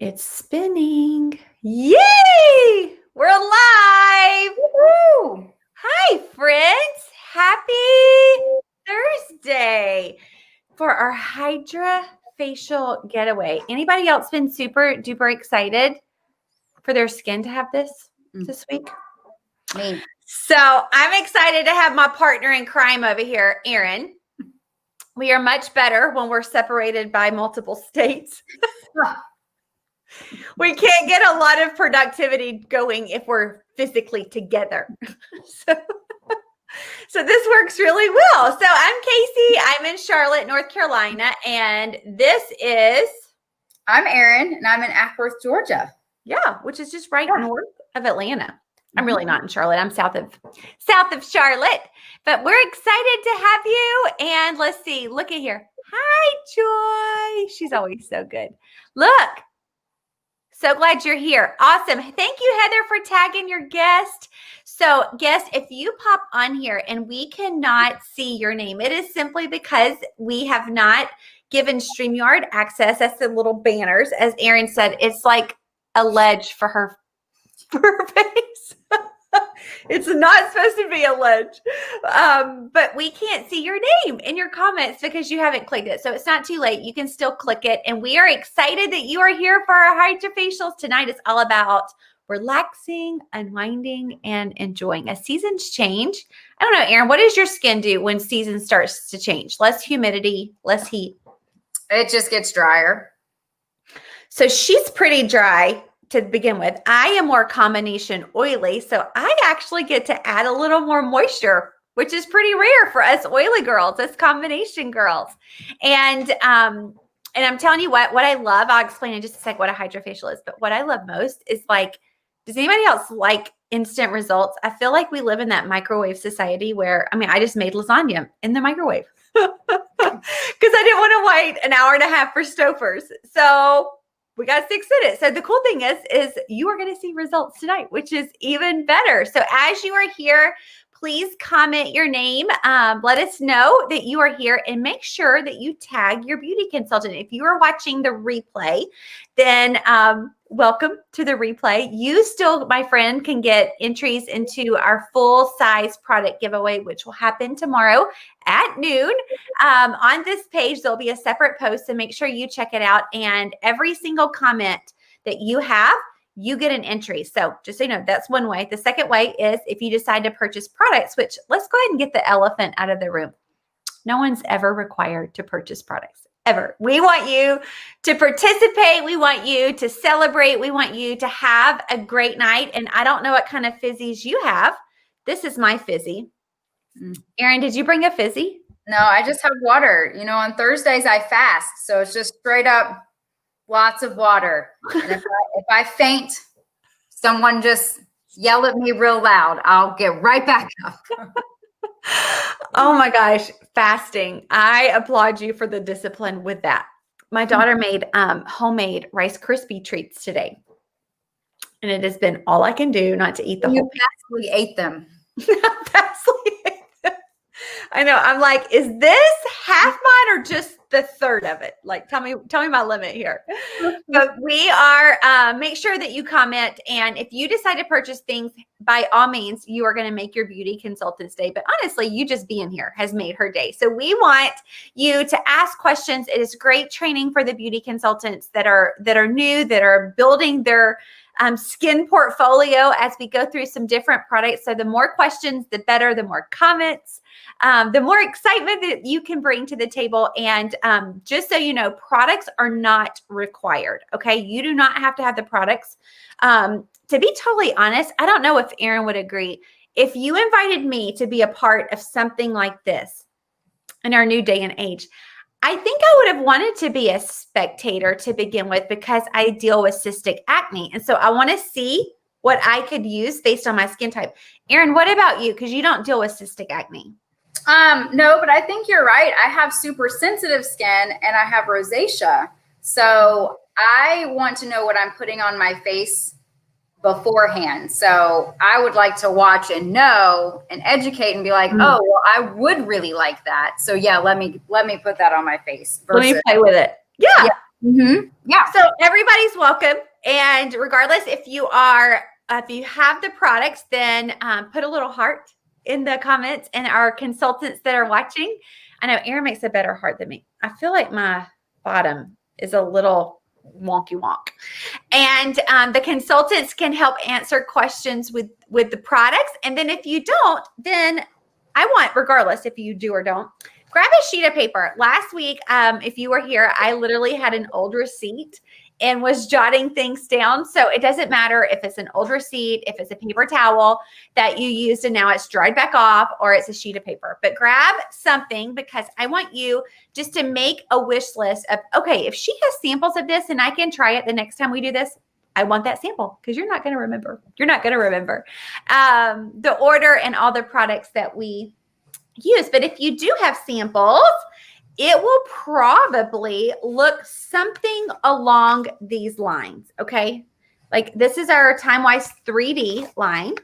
It's spinning. Yay! We're live. Woo-hoo! Hi, friends. Happy Thursday for our Hydra facial getaway. Anybody else been super duper excited for their skin to have this week? Me. So I'm excited to have my partner in crime over here, Erin. We are much better when we're separated by multiple states. We can't get a lot of productivity going if we're physically together. So this works really well. So I'm Casey. I'm in Charlotte, North Carolina, and this is... I'm Erin, and I'm in Ackworth, Georgia. Yeah, which is just right north of Atlanta. I'm really not in Charlotte. I'm south of Charlotte, but we're excited to have you. And let's see, look at here. Hi, Joy. She's always so good. Look. So glad you're here. Awesome. Thank you, Heather, for tagging your guest. So guest, if you pop on here and we cannot see your name, it is simply because we have not given StreamYard access. That's the little banners. As Erin said, it's like a ledge for her face. It's not supposed to be a ledge, but we can't see your name in your comments because you haven't clicked it. So it's not too late. You can still click it. And we are excited that you are here for our Hydra facials. Tonight is all about relaxing, unwinding, and enjoying. As seasons change, I don't know, Erin, what does your skin do when season starts to change? Less humidity, less heat. It just gets drier. So she's pretty dry to begin with. I am more combination oily, so I actually get to add a little more moisture, which is pretty rare for us oily girls, us combination girls. And I'm telling you what I love, I'll explain in just a sec what a hydrofacial is, but what I love most is like, does anybody else like instant results? I feel like we live in that microwave society where, I just made lasagna in the microwave because I didn't want to wait an hour and a half for Stouffer's. So we got 6 minutes. So the cool thing is you are going to see results tonight, which is even better. So as you are here, please comment your name. Let us know that you are here and make sure that you tag your beauty consultant. If you are watching the replay, then welcome to the replay. You still, my friend, can get entries into our full-size product giveaway, which will happen tomorrow at noon. On this page, there'll be a separate post, so make sure you check it out. And every single comment that you have, you get an entry. So just so you know, that's one way. The second way is if you decide to purchase products, which let's go ahead and get the elephant out of the room. No one's ever required to purchase products, ever. We want you to participate. We want you to celebrate. We want you to have a great night. And I don't know what kind of fizzies you have. This is my fizzy. Erin, did you bring a fizzy? No, I just have water. You know, on Thursdays I fast, so it's just straight up lots of water. And if I faint, someone just yell at me real loud. I'll get right back up. Oh my gosh, fasting. I applaud you for the discipline with that. My daughter made homemade Rice Krispie treats today. And it has been all I can do not to eat the whole. You actually ate them. I know. I'm like, is this half mine or just the third of it? Like, tell me my limit here. But we are, make sure that you comment. And if you decide to purchase things, by all means, you are going to make your beauty consultant's day. But honestly, you just being here has made her day. So we want you to ask questions. It is great training for the beauty consultants that are new, that are building their skin portfolio as we go through some different products. So the more questions, the better, the more comments, the more excitement that you can bring to the table. And just so you know, products are not required. Okay. You do not have to have the products. To be totally honest, I don't know if Erin would agree. If you invited me to be a part of something like this in our new day and age, I think I would have wanted to be a spectator to begin with because I deal with cystic acne. And so I want to see what I could use based on my skin type. Erin, what about you? Because you don't deal with cystic acne. No, but I think you're right. I have super sensitive skin and I have rosacea. So I want to know what I'm putting on my face beforehand. So I would like to watch and know and educate and be like, oh, well, I would really like that. So yeah, let me put that on my face. Let me play with it. Yeah. Yeah. So everybody's welcome. And regardless, if you have the products, then put a little heart in the comments. And our consultants that are watching, I know Erin makes a better heart than me. I feel like my bottom is a little wonky wonk. And the consultants can help answer questions with the products. And then if you don't, then I want, regardless if you do or don't, grab a sheet of paper. Last week, if you were here, I literally had an old receipt and was jotting things down. So it doesn't matter if it's an old receipt, if it's a paper towel that you used and now it's dried back off, or it's a sheet of paper. But grab something, because I want you just to make a wish list of, okay, if she has samples of this and I can try it the next time we do this, I want that sample, because you're not going to remember. You're not going to remember the order and all the products that we use. But if you do have samples, it will probably look something along these lines. Okay. Like this is our TimeWise 3D line.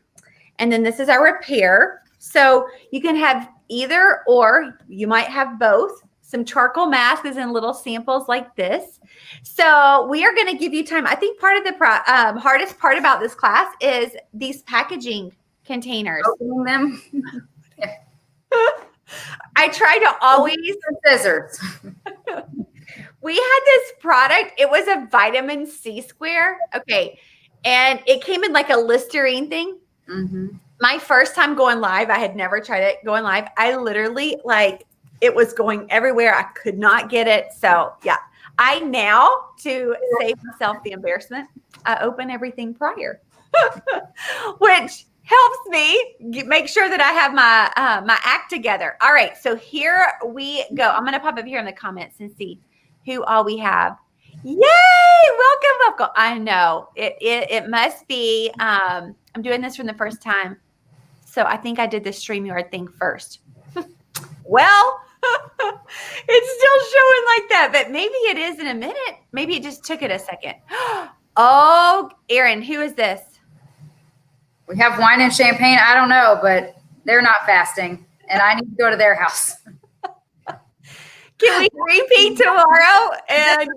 And then this is our repair. So you can have either, or you might have both. Some charcoal mask is in little samples like this. So we are going to give you time. I think part of the hardest part about this class is these packaging containers. Opening them. I try to always scissors. We had this product. It was a vitamin C square. Okay. And it came in like a Listerine thing. Mm-hmm. My first time going live, I had never tried it going live. I literally it was going everywhere. I could not get it. So yeah, I now, to save myself the embarrassment, I open everything prior, which helps me make sure that I have my act together. All right, so here we go. I'm going to pop up here in the comments and see who all we have. Yay! Welcome. I know it must be. I'm doing this from the first time, so I think I did the StreamYard thing first. Well, it's still showing like that, but maybe it is in a minute. Maybe it just took it a second. Oh, Erin, who is this? We have wine and champagne. I don't know, but they're not fasting, and I need to go to their house. Can we repeat tomorrow? And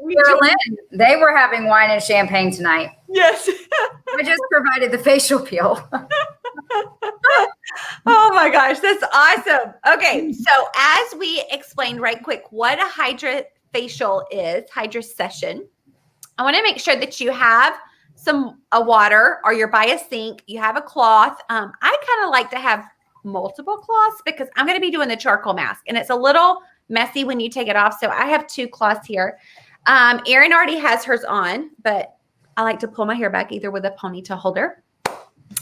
they were having wine and champagne tonight. Yes. I just provided the facial peel. Oh my gosh, that's awesome. Okay, so as we explained right quick what a Hydra facial is, Hydra session, I want to make sure that you have a water, or you're by a sink, you have a cloth. I kind of like to have multiple cloths because I'm going to be doing the charcoal mask, and it's a little messy when you take it off. So I have 2 cloths here. Erin already has hers on, but I like to pull my hair back either with a ponytail holder.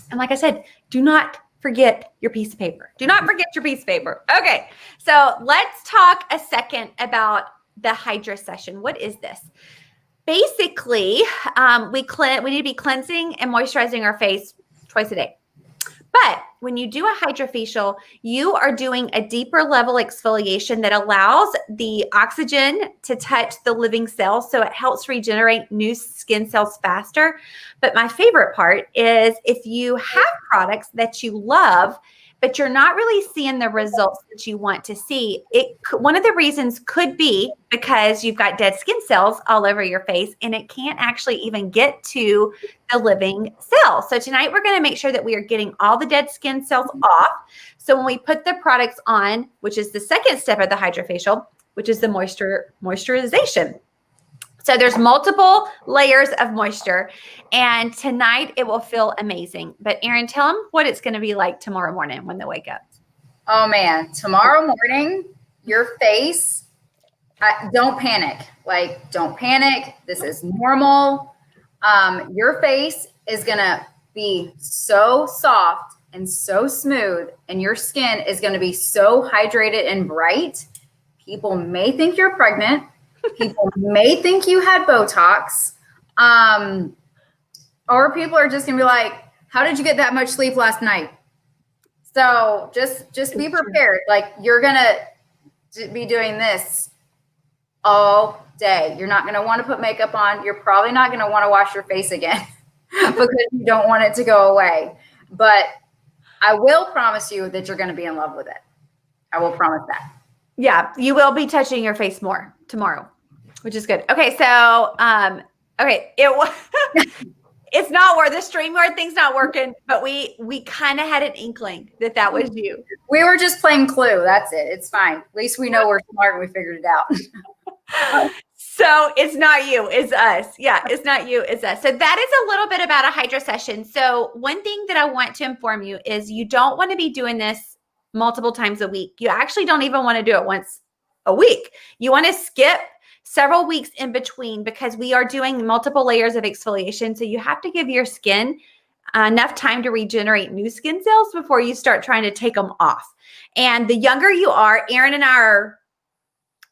And like I said, do not forget your piece of paper. Do not forget your piece of paper. Okay, so let's talk a second about the Hydra session. What is this? Basically, we need to be cleansing and moisturizing our face twice a day. But when you do a hydrofacial, you are doing a deeper level exfoliation that allows the oxygen to touch the living cells. So it helps regenerate new skin cells faster. But my favorite part is if you have products that you love, but you're not really seeing the results that you want to see, one of the reasons could be because you've got dead skin cells all over your face and it can't actually even get to the living cells. So tonight we're going to make sure that we are getting all the dead skin cells off. So when we put the products on, which is the second step of the hydrofacial, which is the moisturization. So there's multiple layers of moisture, and tonight it will feel amazing. But Erin, tell them what it's going to be like tomorrow morning when they wake up. Oh man, tomorrow morning, your face, don't panic. Don't panic. This is normal. Your face is going to be so soft and so smooth, and your skin is going to be so hydrated and bright. People may think you're pregnant. People may think you had Botox, or people are just gonna be like, how did you get that much sleep last night? So just be prepared. You're gonna be doing this all day. You're not gonna want to put makeup on. You're probably not gonna want to wash your face again because you don't want it to go away. But I will promise you that you're gonna be in love with it. I will promise that. Yeah, you will be touching your face more tomorrow. which is good. Okay, so okay, it's not where the StreamYard thing's not working, but we kind of had an inkling that was you. We were just playing Clue. That's it. It's fine. At least we know we're smart and we figured it out. So it's not you, it's us. Yeah, it's not you, it's us. So that is a little bit about a Hydra session. So one thing that I want to inform you is you don't want to be doing this multiple times a week. You actually don't even want to do it once a week. You want to skip several weeks in between because we are doing multiple layers of exfoliation. So you have to give your skin enough time to regenerate new skin cells before you start trying to take them off. And the younger you are, Erin and I are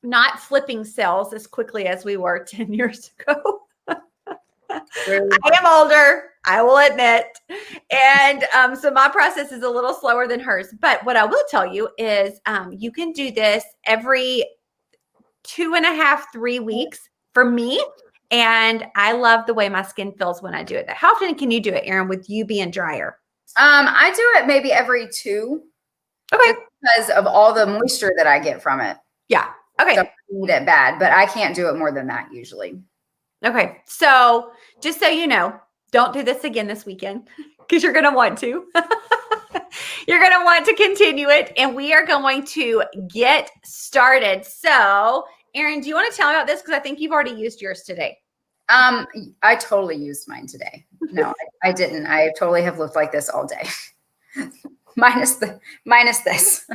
not flipping cells as quickly as we were 10 years ago. I am older, I will admit. And so my process is a little slower than hers. But what I will tell you is you can do this every 2.5, 3 weeks for me. And I love the way my skin feels when I do it. How often can you do it, Erin, with you being drier? I do it maybe every 2. Okay. Because of all the moisture that I get from it. Yeah. Okay. So I need it bad, but I can't do it more than that usually. Okay. So just so you know, don't do this again this weekend because you're going to want to. You're going to want to continue it, and we are going to get started. So, Erin, do you want to tell me about this? Because I think you've already used yours today. I totally used mine today. No, I didn't. I totally have looked like this all day. minus this.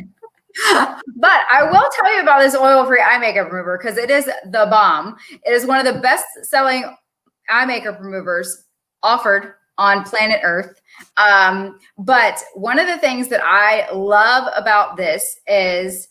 But I will tell you about this oil-free eye makeup remover because it is the bomb. It is one of the best-selling eye makeup removers offered on planet Earth. But one of the things that I love about this is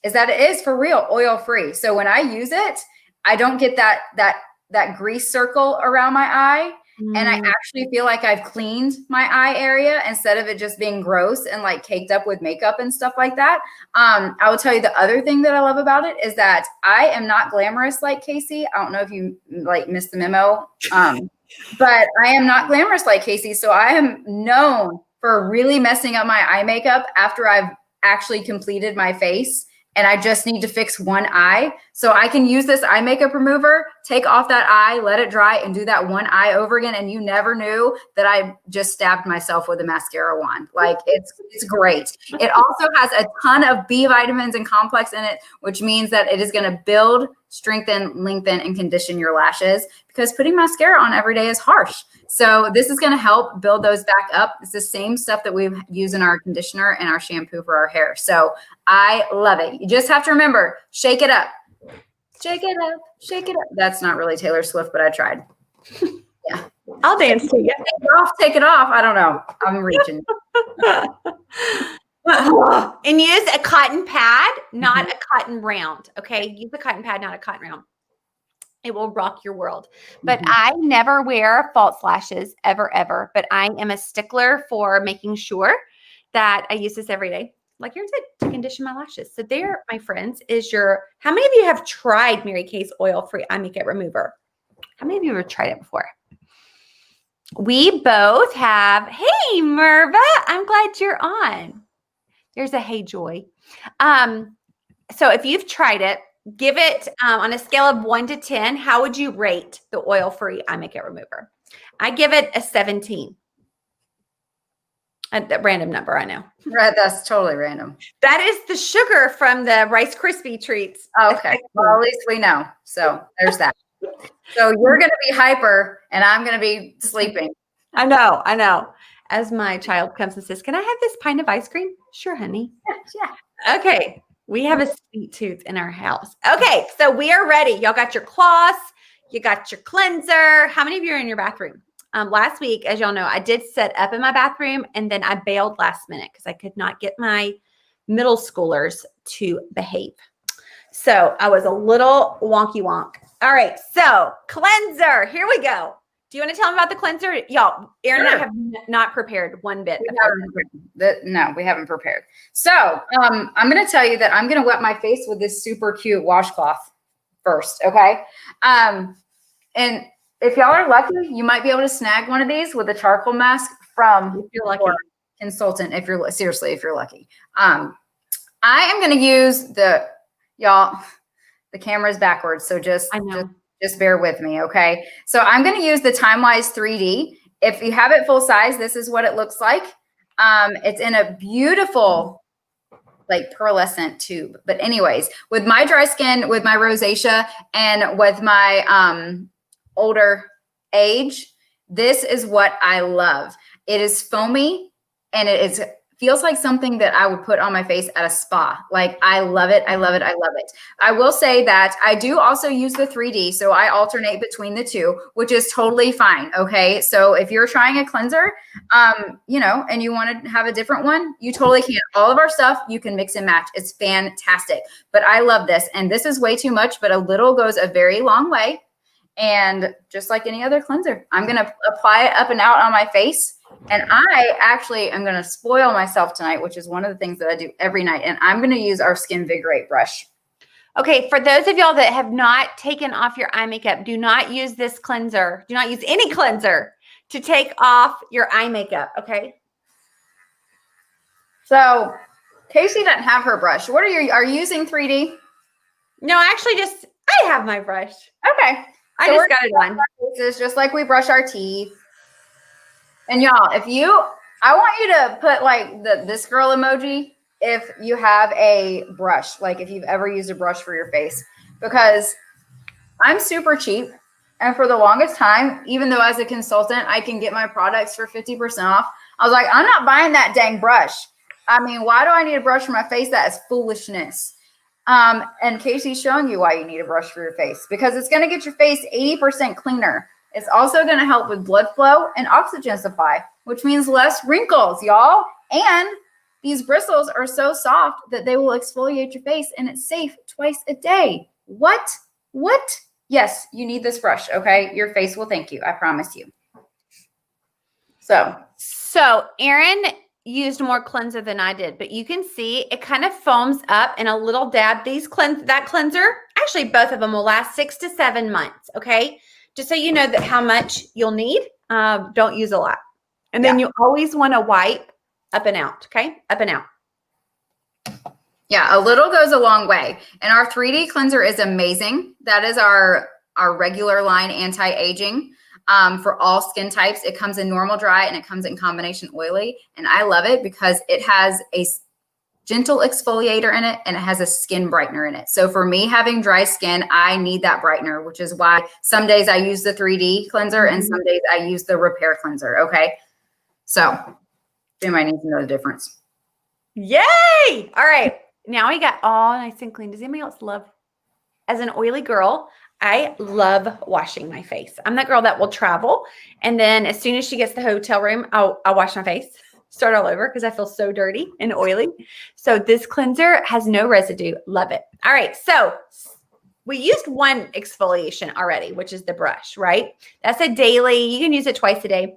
that it is for real oil-free. So when I use it, I don't get that grease circle around my eye. And I actually feel like I've cleaned my eye area instead of it just being gross and like caked up with makeup and stuff like that. I will tell you the other thing that I love about it is that I am not glamorous like Casey. I don't know if you like missed the memo, but I am not glamorous like Casey. So I am known for really messing up my eye makeup after I've actually completed my face. And I just need to fix one eye. So I can use this eye makeup remover, take off that eye, let it dry, and do that one eye over again. And you never knew that I just stabbed myself with a mascara wand. Like it's great. It also has a ton of B vitamins and complex in it, which means that it is going to build, strengthen, lengthen, and condition your lashes because putting mascara on every day is harsh. So this is going to help build those back up. It's the same stuff that we use in our conditioner and our shampoo for our hair. So I love it. You just have to remember, shake it up. Shake it up. Shake it up. That's not really Taylor Swift, but I tried. Yeah. I'll dance to you. Take it off. I don't know. I'm reaching. And use a cotton pad, not a cotton round. Okay. Use a cotton pad, not a cotton round. It will rock your world. But I never wear false lashes ever. But I am a stickler for making sure that I use this every day, like you said, to condition my lashes. So there, my friends, is how many of you have tried Mary Kay's oil-free eye makeup remover? How many of you have tried it before? We both have. Hey, Merva, I'm glad you're on. There's a hey, Joy. So if you've tried it, give it on a scale of 1 to 10. How would you rate the oil-free eye makeup remover? I give it a 17. A random number, I know. Right, that's totally random. That is the sugar from the Rice Krispie treats. Oh, okay. Well, at least we know. So there's that. So you're going to be hyper and I'm going to be sleeping. I know. As my child comes and says, "Can I have this pint of ice cream?" Sure, honey. Yeah. Okay. We have a sweet tooth in our house. Okay. So we are ready. Y'all got your cloths. You got your cleanser. How many of you are in your bathroom? Last week, as y'all know, I did set up in my bathroom and then I bailed last minute because I could not get my middle schoolers to behave. So I was a little wonky wonk. All right. So cleanser, here we go. Do you want to tell them about the cleanser? Y'all, Erin and I have not prepared one bit. No, we haven't prepared. So I'm going to tell you that I'm going to wet my face with this super cute washcloth first. Okay. And if y'all are lucky, you might be able to snag one of these with a charcoal mask from your consultant. If you're lucky. I am going to use y'all. The camera's backwards, so just I know. just bear with me, okay? So I'm going to use the TimeWise 3D. If you have it full size, this is what it looks like. It's in a beautiful, like pearlescent tube. But anyways, with my dry skin, with my rosacea, and with my older age, this is what I love. It is foamy, and it feels like something that I would put on my face at a spa. Like, I love it. I love it. I love it. I will say that I do also use the 3D. So I alternate between the two, which is totally fine. Okay. So if you're trying a cleanser, you know, and you want to have a different one, you totally can. All of our stuff, you can mix and match. It's fantastic. But I love this. And this is way too much, but a little goes a very long way. And just like any other cleanser, I'm going to apply it up and out on my face. And I actually am going to spoil myself tonight, which is one of the things that I do every night. And I'm going to use our Skin Vigorate brush. Okay, for those of y'all that have not taken off your eye makeup, do not use this cleanser. Do not use any cleanser to take off your eye makeup, okay? So Casey doesn't have her brush. What are you using 3D? No, actually I have my brush. Okay. I just got it on. This is just like we brush our teeth. And y'all, I want you to put like this girl emoji if you have a brush, like if you've ever used a brush for your face, because I'm super cheap. And for the longest time, even though as a consultant, I can get my products for 50% off, I was like, I'm not buying that dang brush. I mean, why do I need a brush for my face? That is foolishness. And Casey's showing you why you need a brush for your face, because it's going to get your face 80% cleaner. It's also going to help with blood flow and oxygen supply, which means less wrinkles, y'all. And these bristles are so soft that they will exfoliate your face, and it's safe twice a day. What? Yes, you need this brush, okay? Your face will thank you. I promise you. So Erin used more cleanser than I did, but you can see it kind of foams up in a little dab. That cleanser, actually both of them will last 6 to 7 months, okay? Just so you know that how much you'll need. Don't use a lot. And then you always want to wipe up and out, okay? Up and out. Yeah, a little goes a long way. And our 3D cleanser is amazing. That is our regular line anti-aging for all skin types. It comes in normal dry and it comes in combination oily. And I love it because it has a gentle exfoliator in it and it has a skin brightener in it. So for me having dry skin, I need that brightener, which is why some days I use the 3D cleanser and some days I use the repair cleanser. Okay. So anybody needs to know the difference. Yay! All right. Now we got all nice and clean. Does anybody else love, as an oily girl, I love washing my face. I'm that girl that will travel. And then as soon as she gets to the hotel room, I'll wash my face, start all over because I feel so dirty and oily. So this cleanser has no residue. Love it. All right. So we used one exfoliation already, which is the brush, right? That's a daily, you can use it twice a day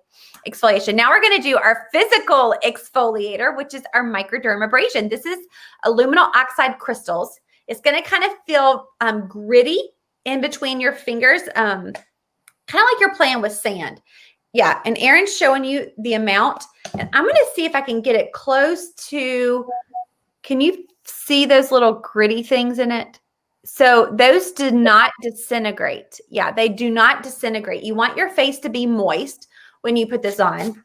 exfoliation. Now we're going to do our physical exfoliator, which is our microdermabrasion. This is aluminum oxide crystals. It's going to kind of feel gritty in between your fingers, kind of like you're playing with sand. Yeah, and Erin's showing you the amount, and I'm going to see if I can get it close to, can you see those little gritty things in it? So those do not disintegrate. Yeah, they do not disintegrate. You want your face to be moist when you put this on.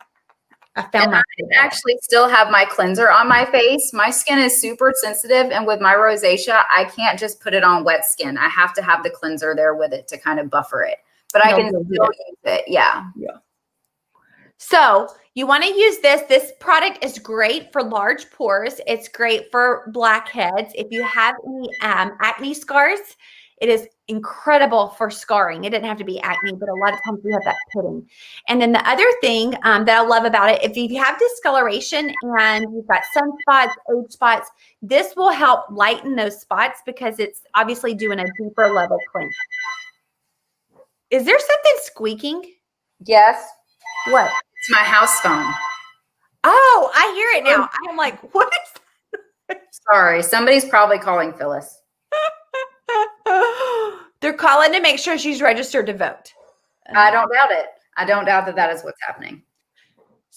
I actually still have my cleanser on my face. My skin is super sensitive, and with my rosacea, I can't just put it on wet skin. I have to have the cleanser there with it to kind of buffer it. But I can still use it. Yeah. So you want to use this. This product is great for large pores. It's great for blackheads. If you have any acne scars, it is incredible for scarring. It didn't have to be acne, but a lot of times we have that pitting. And then the other thing that I love about it, if you have discoloration and you've got sunspots, age spots, this will help lighten those spots because it's obviously doing a deeper level cleanse. Is there something squeaking? Yes. What? It's my house phone. Oh, I hear it now. I'm like, what is that? Sorry, somebody's probably calling Phyllis. They're calling to make sure she's registered to vote. I don't doubt it. I don't doubt that that is what's happening.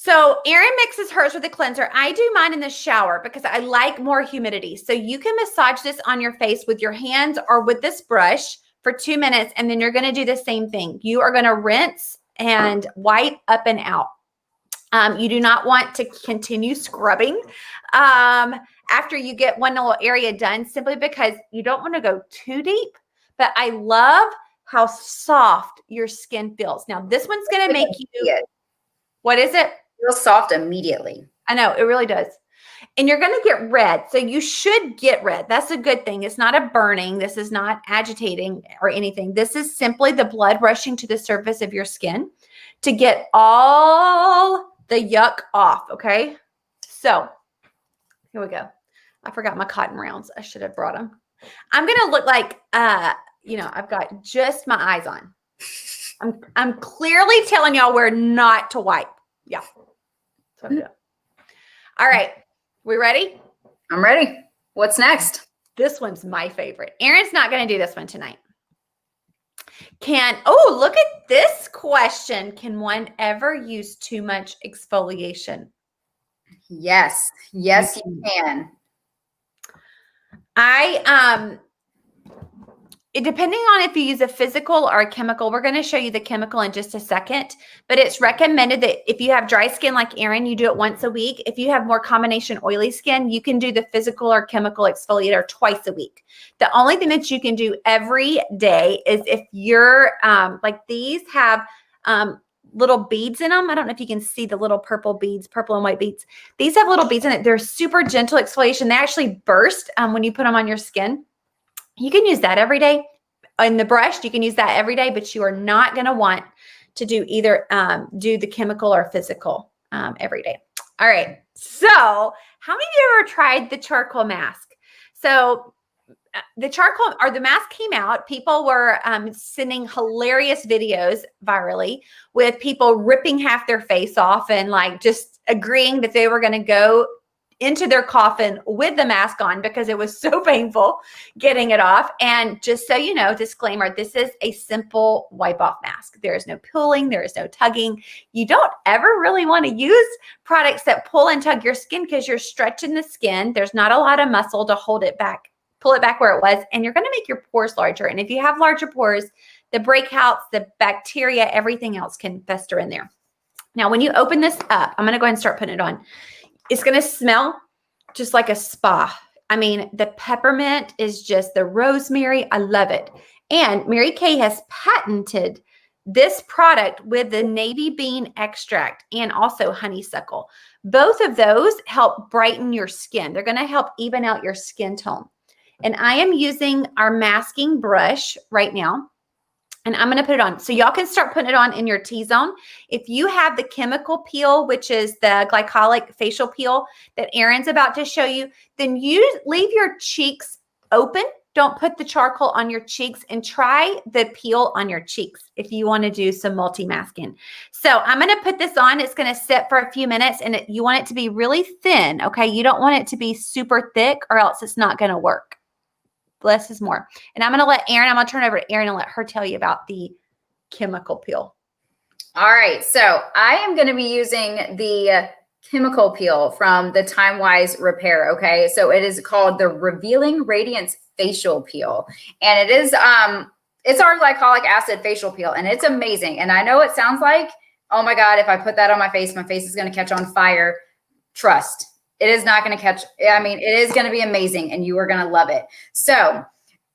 So Erin mixes hers with a cleanser. I do mine in the shower because I like more humidity. So you can massage this on your face with your hands or with this brush for 2 minutes, and then you're going to do the same thing. You are going to rinse and wipe up and out. You do not want to continue scrubbing after you get one little area done, simply because you don't want to go too deep. But I love how soft your skin feels. Now, this one's going to make you, what is it? Feels soft immediately. I know, it really does. And you're going to get red. So you should get red. That's a good thing. It's not a burning. This is not agitating or anything. This is simply the blood rushing to the surface of your skin to get all the yuck off. Okay. So here we go. I forgot my cotton rounds. I should have brought them. I'm going to look like, I've got just my eyes on. I'm clearly telling y'all where not to wipe. Yeah. So I'm doing. All right. We ready? I'm ready. What's next? This one's my favorite. Erin's not going to do this one tonight. Look at this question. Can one ever use too much exfoliation? Yes. Yes, you can. Depending on if you use a physical or a chemical, we're going to show you the chemical in just a second, but it's recommended that if you have dry skin like Erin, you do it once a week. If you have more combination oily skin, you can do the physical or chemical exfoliator twice a week. The only thing that you can do every day is if you're like these have little beads in them. I don't know if you can see the little purple beads, purple and white beads. These have little beads in it. They're super gentle exfoliation. They actually burst when you put them on your skin. You can use that every day. In the brush, you can use that every day, but you are not going to want to do either do the chemical or physical every day. All right. So how many of you ever tried the charcoal mask? So the charcoal or the mask came out. People were sending hilarious videos virally with people ripping half their face off and like just agreeing that they were going to go into their coffin with the mask on because it was so painful getting it off. And just so you know, disclaimer, this is a simple wipe off mask. There is no pulling. There is no tugging. You don't ever really want to use products that pull and tug your skin because you're stretching the skin. There's not a lot of muscle to hold it back, pull it back where it was. And you're going to make your pores larger. And if you have larger pores, the breakouts, the bacteria, everything else can fester in there. Now, when you open this up, I'm going to go ahead and start putting it on. It's going to smell just like a spa. I mean, the peppermint is just the rosemary. I love it. And Mary Kay has patented this product with the navy bean extract and also honeysuckle. Both of those help brighten your skin. They're going to help even out your skin tone. And I am using our masking brush right now. And I'm going to put it on. So y'all can start putting it on in your T-zone. If you have the chemical peel, which is the glycolic facial peel that Erin's about to show you, then you leave your cheeks open. Don't put the charcoal on your cheeks and try the peel on your cheeks if you want to do some multi-masking. So I'm going to put this on. It's going to sit for a few minutes and you want it to be really thin. Okay. You don't want it to be super thick or else it's not going to work. Less is more. And I'm going to let Erin, I'm going to turn it over to Erin and let her tell you about the chemical peel. All right. So I am going to be using the chemical peel from the Time Wise Repair. Okay. So it is called the Revealing Radiance Facial Peel. And it is, it's our glycolic acid facial peel and it's amazing. And I know it sounds like, oh my God, if I put that on my face is going to catch on fire. Trust. It is not going to catch. I mean, it is going to be amazing and you are going to love it. So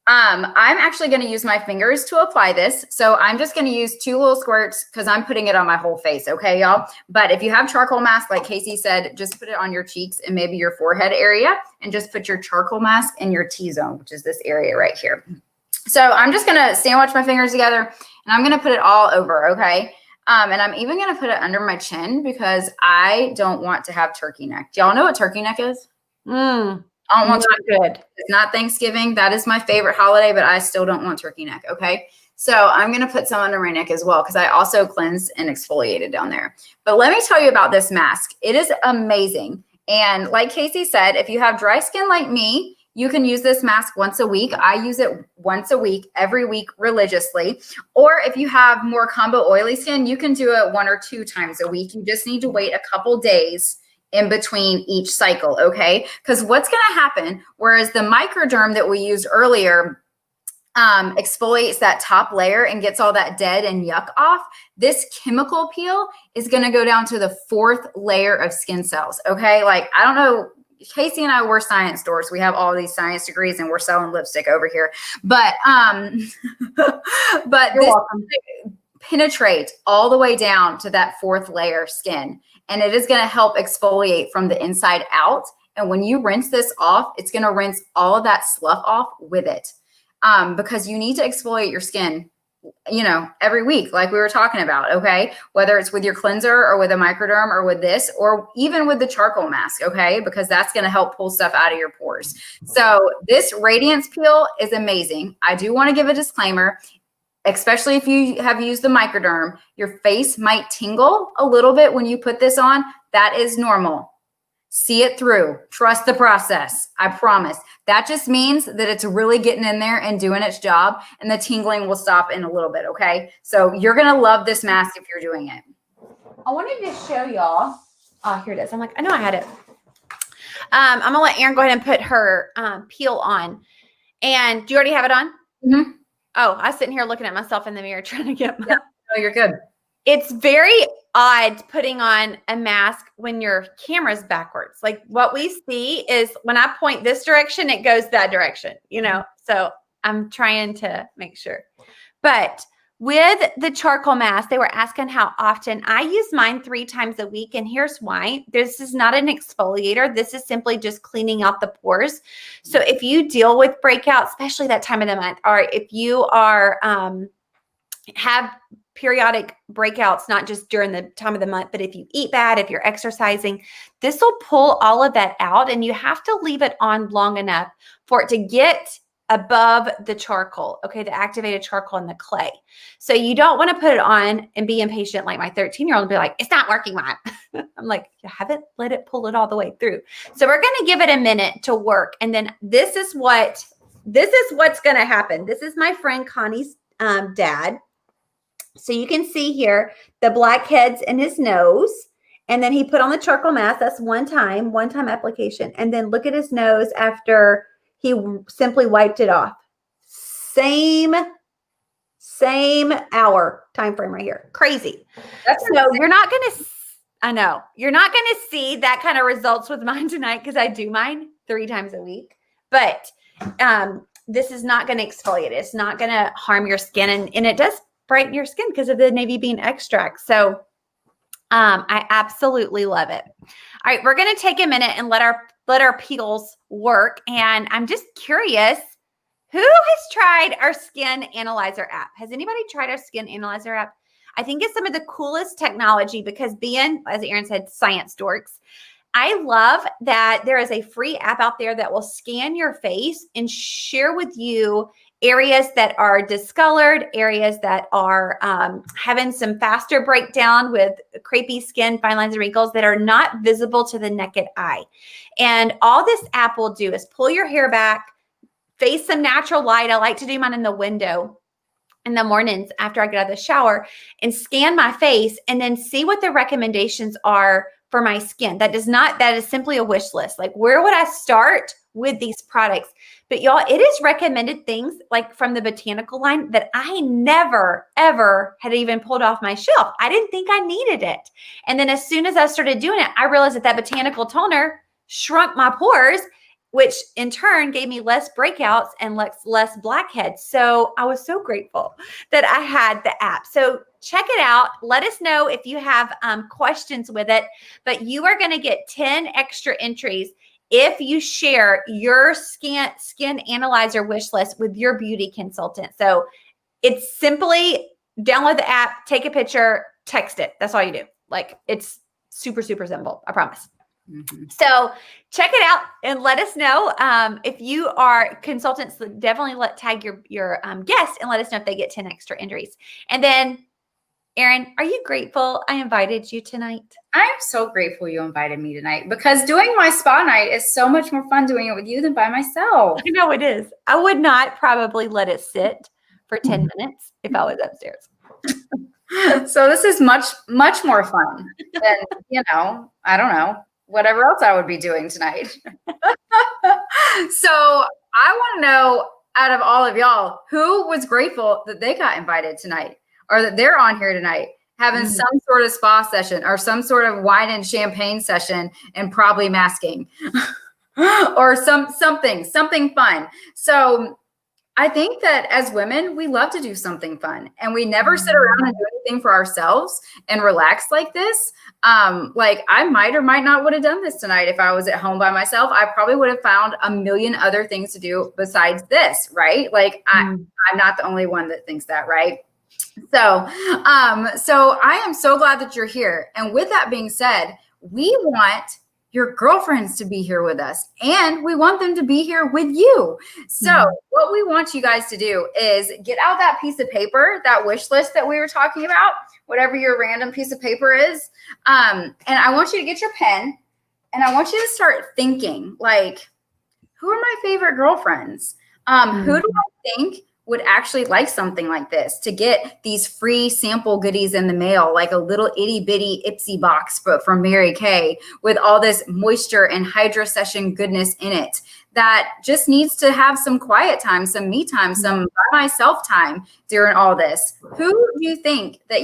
I'm actually going to use my fingers to apply this. So I'm just going to use 2 little squirts because I'm putting it on my whole face. Okay, y'all. But if you have charcoal mask, like Casey said, just put it on your cheeks and maybe your forehead area and just put your charcoal mask in your T-zone, which is this area right here. So I'm just going to sandwich my fingers together and I'm going to put it all over. Okay. And I'm even going to put it under my chin because I don't want to have turkey neck. Do y'all know what turkey neck is? I don't want turkey neck. It's not Thanksgiving. That is my favorite holiday, but I still don't want turkey neck. Okay. So I'm going to put some under my neck as well because I also cleansed and exfoliated down there. But let me tell you about this mask. It is amazing. And like Casey said, if you have dry skin like me You can use this mask once a week. I use it once a week, every week religiously. Or if you have more combo oily skin, you can do it 1 or 2 times a week. You just need to wait a couple days in between each cycle, okay? Because what's going to happen, whereas the microderm that we used earlier exfoliates that top layer and gets all that dead and yuck off, this chemical peel is going to go down to the 4th layer of skin cells, okay? Like, I don't know, Casey and I were science dorks. We have all these science degrees and we're selling lipstick over here. But but this penetrates all the way down to that 4th layer skin. And it is going to help exfoliate from the inside out. And when you rinse this off, it's going to rinse all of that slough off with it. Because you need to exfoliate your skin, every week, like we were talking about, okay? Whether it's with your cleanser or with a microderm or with this, or even with the charcoal mask, okay? Because that's going to help pull stuff out of your pores. So this radiance peel is amazing. I do want to give a disclaimer, especially if you have used the microderm, your face might tingle a little bit when you put this on. That is normal. See it through. Trust the process. I promise. That just means that it's really getting in there and doing its job, and the tingling will stop in a little bit, okay? So you're going to love this mask if you're doing it. I wanted to show y'all. Oh, here it is. I'm like, I know I had it. I'm going to let Erin go ahead and put her peel on. And do you already have it on? Mm-hmm. Oh, I was sitting here looking at myself in the mirror trying to get my... Yeah. No, you're good. It's very odd putting on a mask when your camera's backwards. Like what we see is when I point this direction, it goes that direction, So I'm trying to make sure. But with the charcoal mask, they were asking how often. I use mine 3 times a week. And here's why. This is not an exfoliator. This is simply just cleaning out the pores. So if you deal with breakouts, especially that time of the month, or if you are have periodic breakouts, not just during the time of the month, but if you eat bad, if you're exercising, this will pull all of that out, and you have to leave it on long enough for it to get above the charcoal, okay, the activated charcoal and the clay. So you don't want to put it on and be impatient like my 13-year-old and be like, it's not working, Mom. I'm like, you haven't let it pull it all the way through. So we're going to give it a minute to work. And then this is what's going to happen. This is my friend Connie's dad. So you can see here the blackheads in his nose, and then he put on the charcoal mask. That's one time application. And then look at his nose after he simply wiped it off. Same hour time frame right here. Crazy. So you're not going to, I know, you're not going to see that kind of results with mine tonight because I do mine 3 times a week. But this is not going to exfoliate. It's not going to harm your skin. And it does brighten your skin because of the navy bean extract. So I absolutely love it. All right, we're going to take a minute and let our peels work. And I'm just curious, who has tried our Skin Analyzer app? Has anybody tried our Skin Analyzer app? I think it's some of the coolest technology because being, as Erin said, science dorks, I love that there is a free app out there that will scan your face and share with you areas that are discolored, areas that are having some faster breakdown with crepey skin, fine lines and wrinkles that are not visible to the naked eye. And all this app will do is pull your hair back, face some natural light. I like to do mine in the window in the mornings after I get out of the shower and scan my face and then see what the recommendations are for my skin. That is simply a wish list. Like, where would I start with these products? But y'all, it is recommended things like from the botanical line that I never, ever had even pulled off my shelf. I didn't think I needed it. And then as soon as I started doing it, I realized that botanical toner shrunk my pores, which in turn gave me less breakouts and less blackheads. So I was so grateful that I had the app. So check it out. Let us know if you have questions with it. But you are going to get 10 extra entries if you share your skin analyzer wish list with your beauty consultant. So it's simply download the app, take a picture, text it. That's all you do. Like, it's super, super simple. I promise. Mm-hmm. So check it out and let us know if you are consultants. Definitely tag your guests and let us know if they get 10 extra entries. And then Erin, are you grateful I invited you tonight? I'm so grateful you invited me tonight because doing my spa night is so much more fun doing it with you than by myself. I know it is. I would not probably let it sit for 10 minutes if I was upstairs. So this is much, much more fun than, I don't know, whatever else I would be doing tonight. So I want to know, out of all of y'all, who was grateful that they got invited tonight or that they're on here tonight having some sort of spa session or some sort of wine and champagne session and probably masking or something fun. So I think that as women, we love to do something fun and we never sit around and do anything for ourselves and relax like this. Like I might or might not would have done this tonight if I was at home by myself. I probably would have found a million other things to do besides this, right? Like I'm not the only one that thinks that, right? So I am so glad that you're here. And with that being said, we want your girlfriends to be here with us and we want them to be here with you. So what we want you guys to do is get out that piece of paper, that wish list that we were talking about, whatever your random piece of paper is. And I want you to get your pen and I want you to start thinking like, who are my favorite girlfriends? Who do I think would actually like something like this, to get these free sample goodies in the mail, like a little itty bitty Ipsy box from Mary Kay with all this moisture and Hydra session goodness in it that just needs to have some quiet time, some me time, some by myself time during all this. Who do you think that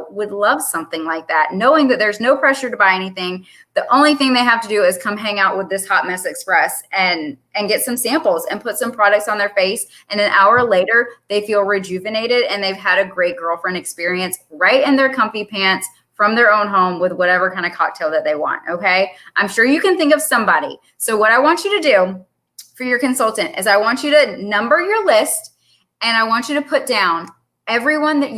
would love something like that, knowing that there's no pressure to buy anything? The only thing they have to do is come hang out with this Hot Mess Express and get some samples and put some products on their face. And an hour later, they feel rejuvenated and they've had a great girlfriend experience right in their comfy pants from their own home with whatever kind of cocktail that they want. Okay. I'm sure you can think of somebody. So what I want you to do for your consultant is I want you to number your list and I want you to put down everyone that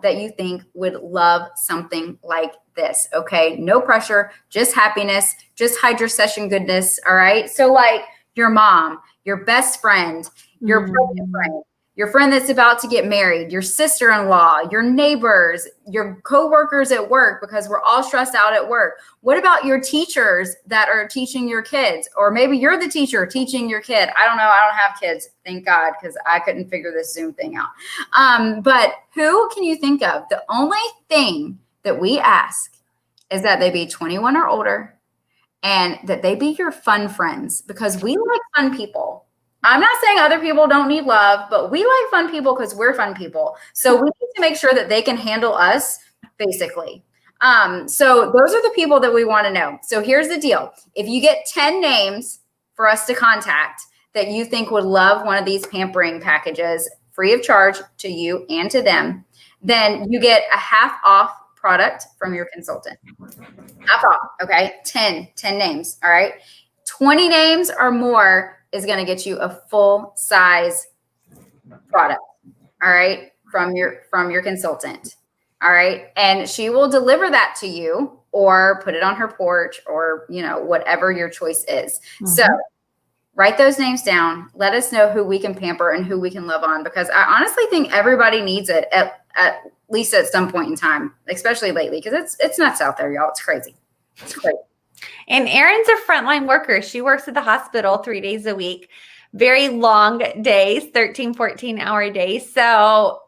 that you think would love something like this. Okay. No pressure, just happiness, just Hydra session goodness. All right. So like your mom, your best friend, your pregnant friend, your friend that's about to get married, your sister-in-law, your neighbors, your coworkers at work, because we're all stressed out at work. What about your teachers that are teaching your kids? Or maybe you're the teacher teaching your kid. I don't know. I don't have kids, thank God, because I couldn't figure this Zoom thing out. But who can you think of? The only thing that we ask is that they be 21 or older and that they be your fun friends, because we like fun people. I'm not saying other people don't need love, but we like fun people because we're fun people. So we need to make sure that they can handle us, basically. So those are the people that we want to know. So here's the deal. If you get 10 names for us to contact that you think would love one of these pampering packages free of charge to you and to them, then you get a half off product from your consultant. Half off, okay? 10 names, all right? 20 names or more is going to get you a full size product, all right, from your consultant, all right? And she will deliver that to you or put it on her porch or, whatever your choice is. So write those names down. Let us know who we can pamper and who we can love on, because I honestly think everybody needs it at least at some point in time, especially lately, because it's nuts out there, y'all. It's crazy. It's crazy. And Erin's a frontline worker. She works at the hospital 3 days a week, very long days, 13, 14-hour days. So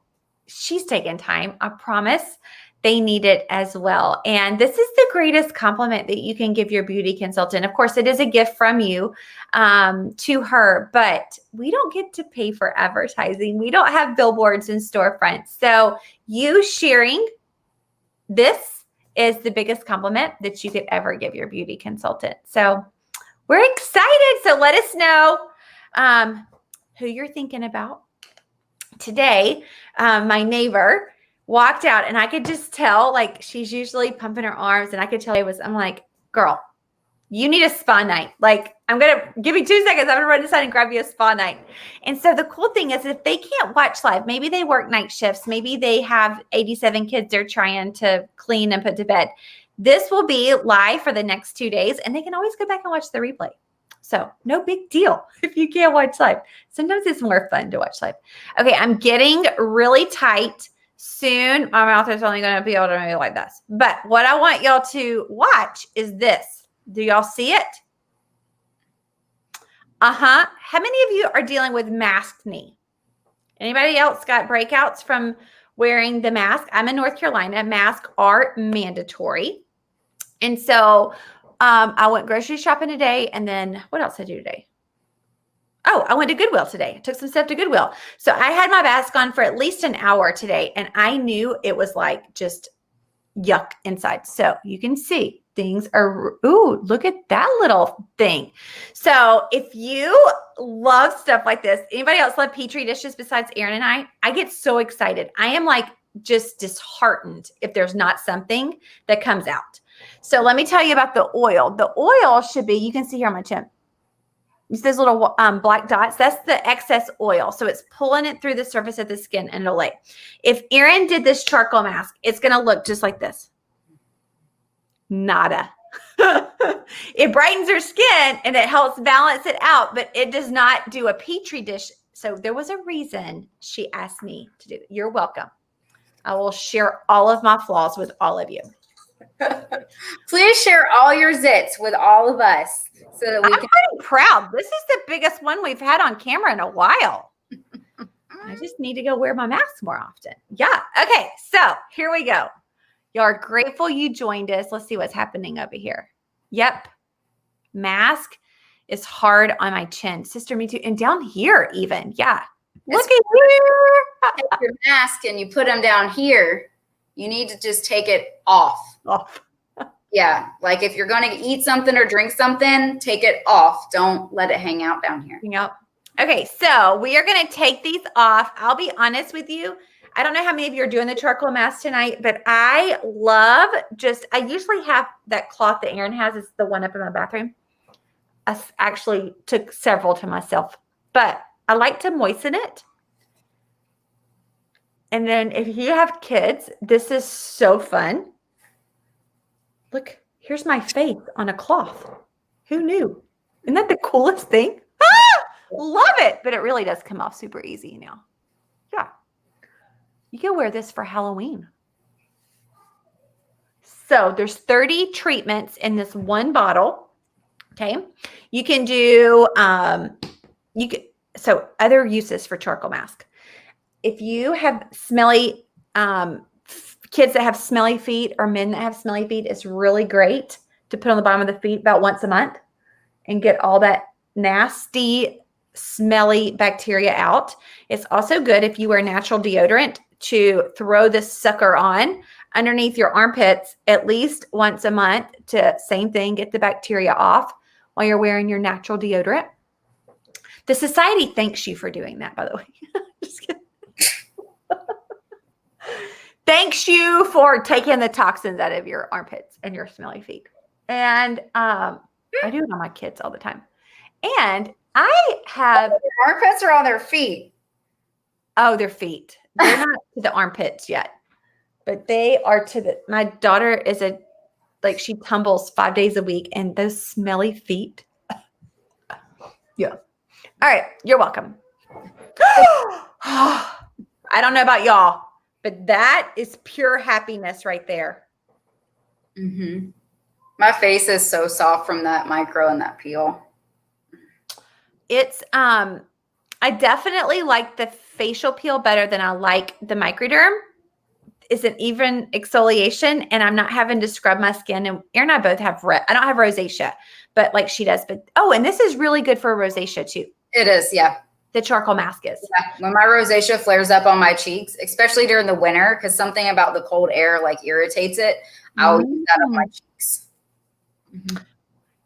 she's taken time. I promise they need it as well. And this is the greatest compliment that you can give your beauty consultant. Of course, it is a gift from you to her, but we don't get to pay for advertising. We don't have billboards and storefronts. So you sharing this is the biggest compliment that you could ever give your beauty consultant. So we're excited. So let us know who you're thinking about. Today, my neighbor walked out and I could just tell, like, she's usually pumping her arms, and I could tell I'm like, girl, you need a spa night. Like, I'm going to give you 2 seconds. I'm going to run inside and grab you a spa night. And so the cool thing is, if they can't watch live, maybe they work night shifts, maybe they have 87 kids they're trying to clean and put to bed. This will be live for the next 2 days, and they can always go back and watch the replay. So no big deal if you can't watch live. Sometimes it's more fun to watch live. Okay, I'm getting really tight Soon, my mouth is only going to be able to move like this. But what I want y'all to watch is this. Do y'all see it? How many of you are dealing with masked knee? Anybody else got breakouts from wearing the mask? I'm in North Carolina. Masks are mandatory. And so I went grocery shopping today. And then what else did I do today? Oh, I went to Goodwill today. Took some stuff to Goodwill. So I had my mask on for at least an hour today. And I knew it was like just yuck inside. So you can see things are, ooh, look at that little thing. So if you love stuff like this, anybody else love Petri dishes besides Aaron and I get so excited. I am like just disheartened if there's not something that comes out. So let me tell you about the oil. The oil should be, you can see here on my chin. You see those little black dots? That's the excess oil. So it's pulling it through the surface of the skin and it'll lay. If Erin did this charcoal mask, it's going to look just like this. Nada. It brightens her skin and it helps balance it out, but it does not do a Petri dish. So there was a reason she asked me to do it. You're welcome. I will share all of my flaws with all of you. Please share all your zits with all of us so that we I'm pretty proud. This is the biggest one we've had on camera in a while. I just need to go wear my mask more often. Yeah. Okay. So here we go. Y'all are grateful you joined us. Let's see what's happening over here. Yep. Mask is hard on my chin. Sister, me too. And down here even. Yeah. Look at here. take your mask and you put them down here. You need to just take it off. Yeah. Like if you're going to eat something or drink something, take it off. Don't let it hang out down here. Yep. Okay. So we are going to take these off. I'll be honest with you. I don't know how many of you are doing the charcoal mask tonight, but I love I usually have that cloth that Erin has. It's the one up in my bathroom. I actually took several to myself, but I like to moisten it. And then if you have kids, this is so fun. Look, here's my face on a cloth. Who knew? Isn't that the coolest thing? Ah, love it. But it really does come off super easy now. Yeah. You can wear this for Halloween. So there's 30 treatments in this one bottle. Okay. You can do, so other uses for charcoal mask. If you have smelly, kids that have smelly feet or men that have smelly feet, it's really great to put on the bottom of the feet about once a month and get all that nasty, smelly bacteria out. It's also good if you wear natural deodorant to throw this sucker on underneath your armpits at least once a month to same thing, get the bacteria off while you're wearing your natural deodorant. The society thanks you for doing that, by the way. Just kidding. Thanks you for taking the toxins out of your armpits and your smelly feet. And I do it on my kids all the time. And I have armpits are on their feet. Oh, their feet. They're not to the armpits yet, but they are to my daughter is she tumbles 5 days a week and those smelly feet. Yeah. All right. You're welcome. I don't know about y'all, but that is pure happiness right there. Mm-hmm. My face is so soft from that micro and that peel. It's, I definitely like the facial peel better than I like the microderm. It's an even exfoliation and I'm not having to scrub my skin. And Erin and I both have I don't have rosacea, but like she does. But and this is really good for rosacea too. It is, yeah. The charcoal mask is. Yeah. When my rosacea flares up on my cheeks, especially during the winter, because something about the cold air like irritates it, I'll use that on my cheeks. Mm-hmm.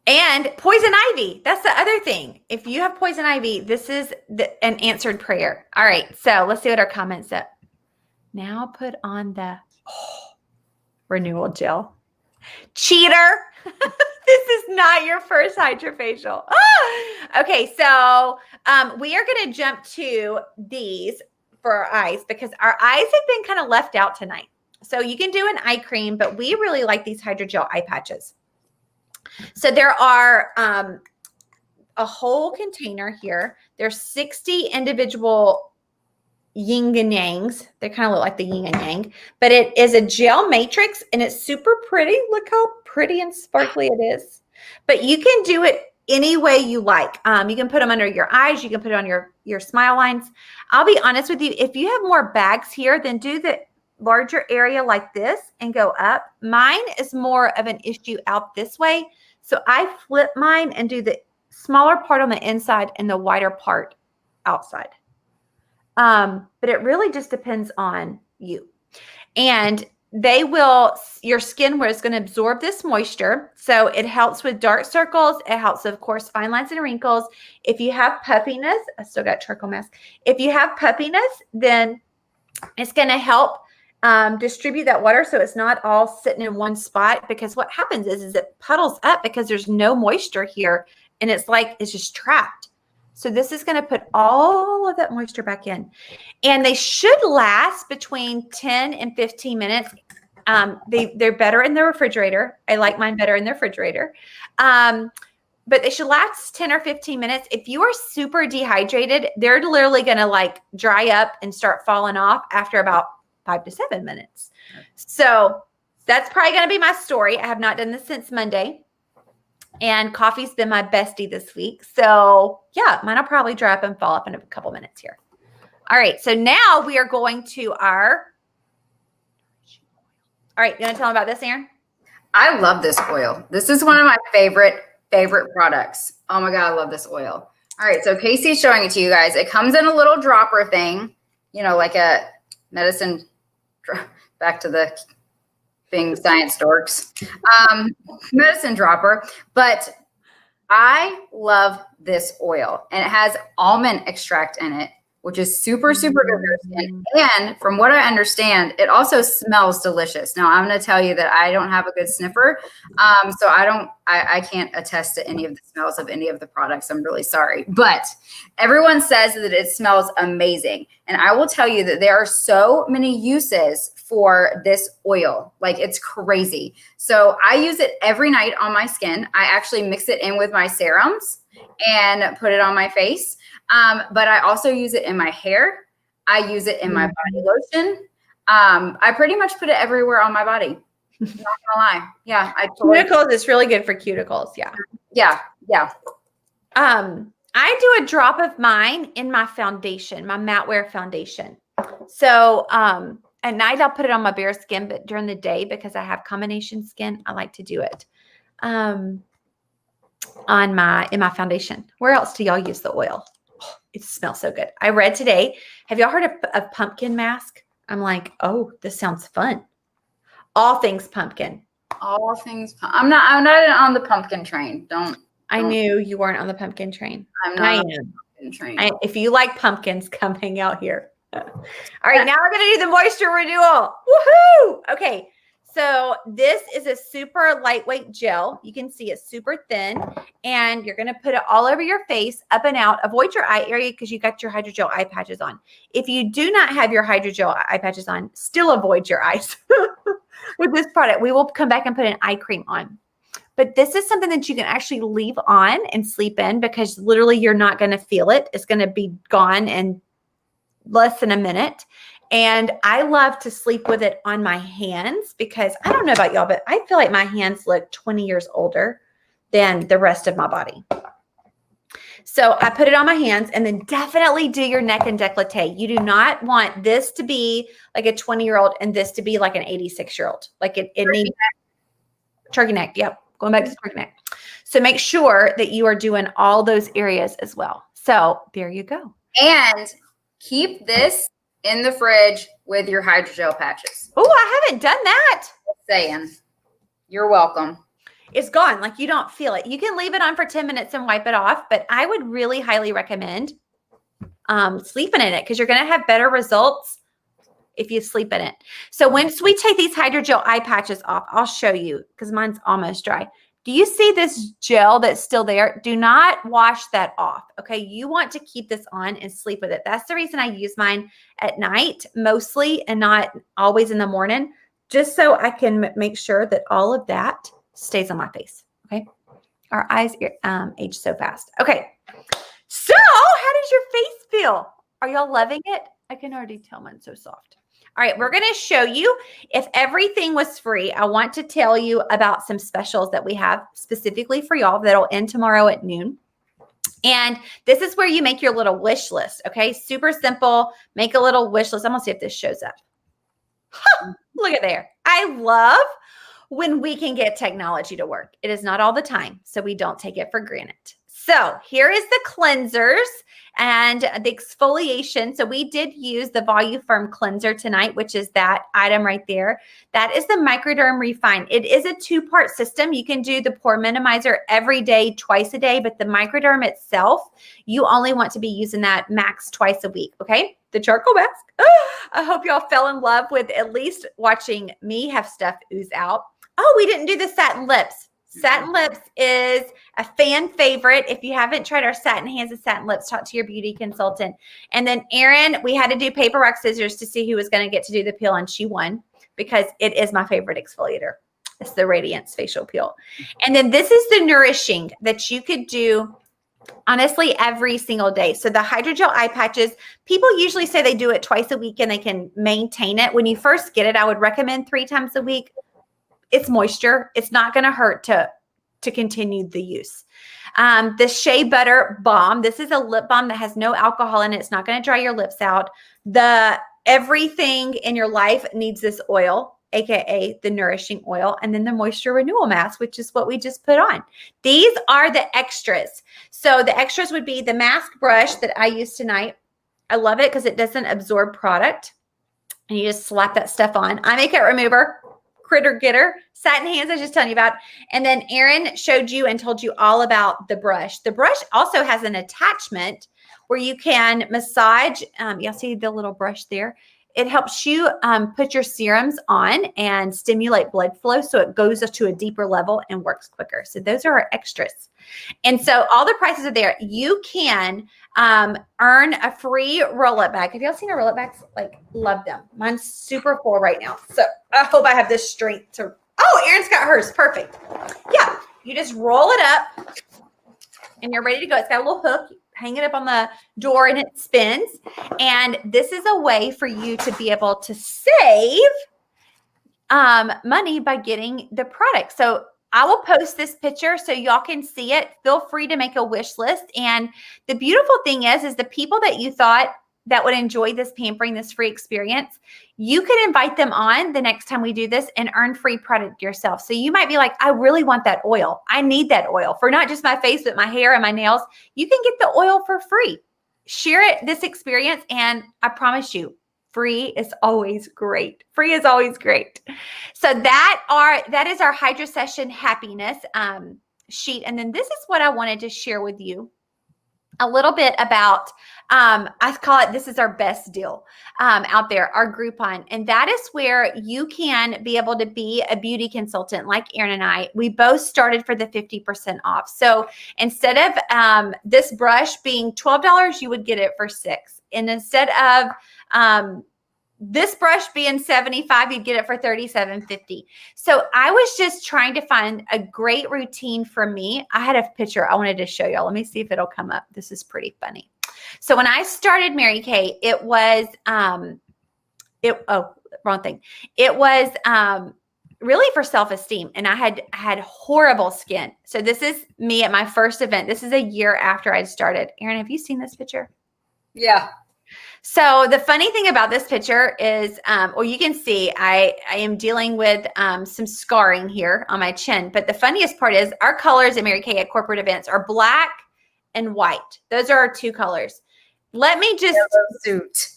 And poison ivy. That's the other thing. If you have poison ivy, this is an answered prayer. All right. So let's see what our comments say. Now put on the renewal gel. Cheater. This is not your first hydrofacial. Okay. So we are going to jump to these for our eyes because our eyes have been kind of left out tonight. So you can do an eye cream, but we really like these hydrogel eye patches. So there are a whole container here. There's 60 individual yin and yangs. They kind of look like the yin and yang, but it is a gel matrix and it's super pretty. Look how pretty and sparkly it is. But you can do it any way you like. You can put them under your eyes. You can put it on your smile lines. I'll be honest with you. If you have more bags here, then do the larger area like this and go up. Mine is more of an issue out this way. So I flip mine and do the smaller part on the inside and the wider part outside. But it really just depends on you. And your skin is going to absorb this moisture. So it helps with dark circles. It helps, of course, fine lines and wrinkles. If you have puffiness, I still got charcoal mask. If you have puffiness, then it's going to help distribute that water so it's not all sitting in one spot, because what happens is it puddles up because there's no moisture here and it's just trapped. So this is going to put all of that moisture back in, and they should last between 10 and 15 minutes. They're better in the refrigerator. I like mine better in the refrigerator. But they should last 10 or 15 minutes. If you are super dehydrated, they're literally going to dry up and start falling off after about 5 to 7 minutes. So that's probably going to be my story. I have not done this since Monday. And coffee's been my bestie this week. So yeah, mine will probably dry up and fall up in a couple minutes here. All right. So now we are going to all right. You want to tell them about this, Erin? I love this oil. This is one of my favorite products. Oh my God, I love this oil. All right. So Casey's showing it to you guys. It comes in a little dropper thing, like a medicine, back to the being science dorks, medicine dropper. But I love this oil, and it has almond extract in it, which is super, super good for your skin. And from what I understand, it also smells delicious. Now, I'm going to tell you that I don't have a good sniffer, so I can't attest to any of the smells of any of the products. I'm really sorry. But everyone says that it smells amazing. And I will tell you that there are so many uses for this oil. It's crazy. So I use it every night on my skin. I actually mix it in with my serums and put it on my face. But I also use it in my hair. I use it in my body lotion. I pretty much put it everywhere on my body. I'm not gonna lie. Yeah. Cuticles is really good for cuticles. Yeah. Yeah. Yeah. I do a drop of mine in my foundation, my matte wear foundation. So, at night I'll put it on my bare skin, but during the day, because I have combination skin, I like to do it, in my foundation. Where else do y'all use the oil? Oh, it smells so good. I read today. Have y'all heard of pumpkin mask? I'm like, oh, this sounds fun. All things pumpkin. All things. I'm not on the pumpkin train. I knew you weren't on the pumpkin train. I'm not on the pumpkin train. If you like pumpkins, come hang out here. All right, now we're going to do the moisture renewal. Woohoo! Okay, so this is a super lightweight gel. You can see it's super thin, and you're going to put it all over your face, up and out. Avoid your eye area because you got your hydrogel eye patches on. If you do not have your hydrogel eye patches on, still avoid your eyes with this product. We will come back and put an eye cream on. But this is something that you can actually leave on and sleep in, because literally you're not going to feel it. It's going to be gone in less than a minute. And I love to sleep with it on my hands, because I don't know about y'all, but I feel like my hands look 20 years older than the rest of my body. So I put it on my hands, and then definitely do your neck and décolleté. You do not want this to be like a 20-year-old and this to be like an 86-year-old. Like it needs turkey neck. Yep. Going back to turkey neck. So make sure that you are doing all those areas as well. So there you go. And keep this in the fridge with your hydrogel patches. Oh, I haven't done that. Just saying. You're welcome. It's gone. Like, you don't feel it. You can leave it on for 10 minutes and wipe it off, but I would really highly recommend sleeping in it, because you're going to have better results if you sleep in it. So once we take these hydrogel eye patches off, I'll show you, because mine's almost dry. Do you see this gel that's still there? Do not wash that off, okay? You want to keep this on and sleep with it. That's the reason I use mine at night mostly, and not always in the morning, just so I can make sure that all of that stays on my face, okay? Our eyes age so fast. Okay, so how does your face feel? Are y'all loving it? I can already tell mine's so soft. All right, we're going to show you if everything was free. I want to tell you about some specials that we have specifically for y'all that'll end tomorrow at noon. And this is where you make your little wish list, okay? Super simple. Make a little wish list. I'm going to see if this shows up. Look at there. I love when we can get technology to work. It is not all the time, so we don't take it for granted. So here is the cleansers and the exfoliation. So we did use the Voluform cleanser tonight, which is that item right there. That is the Microderm Refine. It is a 2-part system. You can do the pore minimizer every day, twice a day, but the Microderm itself, you only want to be using that max twice a week, okay? The charcoal mask. I hope y'all fell in love with at least watching me have stuff ooze out. Oh, we didn't do the satin lips. Satin lips is a fan favorite. If you haven't tried our satin hands and satin lips, talk to your beauty consultant. And then Erin, we had to do paper, rock, scissors to see who was going to get to do the peel, and she won because it is my favorite exfoliator. It's the Radiance Facial Peel. And then this is the nourishing that you could do honestly every single day. So the hydrogel eye patches, people usually say they do it twice a week and they can maintain it. When you first get it, I would recommend 3 times a week. It's moisture. It's not going to hurt to continue the use. The Shea Butter Balm. This is a lip balm that has no alcohol in it. It's not going to dry your lips out. Everything in your life needs this oil, aka the nourishing oil, and then the moisture renewal mask, which is what we just put on. These are the extras. So the extras would be the mask brush that I used tonight. I love it because it doesn't absorb product. And you just slap that stuff on. Eye makeup remover. Critter Getter, satin hands I was just telling you about. And then Erin showed you and told you all about the brush. The brush also has an attachment where you can massage. You'll see the little brush there. It helps you put your serums on and stimulate blood flow so it goes to a deeper level and works quicker. So those are our extras. And so all the prices are there. You can earn a free roll-up bag. Have y'all seen our roll-up bags? Like, love them. Mine's super full right now. So I hope I have the strength to. Oh, Erin's got hers. Perfect. Yeah. You just roll it up and you're ready to go. It's got a little hook. Hang it up on the door and it spins. And this is a way for you to be able to save money by getting the product. So I will post this picture so y'all can see it. Feel free to make a wish list. And the beautiful thing is the people that you thought that would enjoy this pampering, this free experience, you can invite them on the next time we do this and earn free product yourself. So you might be like, I really want that oil. I need that oil for not just my face, but my hair and my nails. You can get the oil for free. Share this experience. And I promise you, free is always great. Free is always great. So that is our Hydra Session happiness sheet. And then this is what I wanted to share with you a little bit about, I call it, this is our best deal out there, our Groupon. And that is where you can be able to be a beauty consultant like Erin and I. We both started for the 50% off. So instead of this brush being $12, you would get it for $6. And instead of this brush being $75, you'd get it for $37.50. So I was just trying to find a great routine for me. I had a picture I wanted to show y'all. Let me see if it'll come up. This is pretty funny. So when I started Mary Kay, it was, wrong thing. It was really for self-esteem. And I had horrible skin. So this is me at my first event. This is a year after I started. Erin, have you seen this picture? Yeah. So the funny thing about this picture is, well, you can see I am dealing with some scarring here on my chin. But the funniest part is our colors at Mary Kay at corporate events are black and white. Those are our 2 colors. Let me just suit.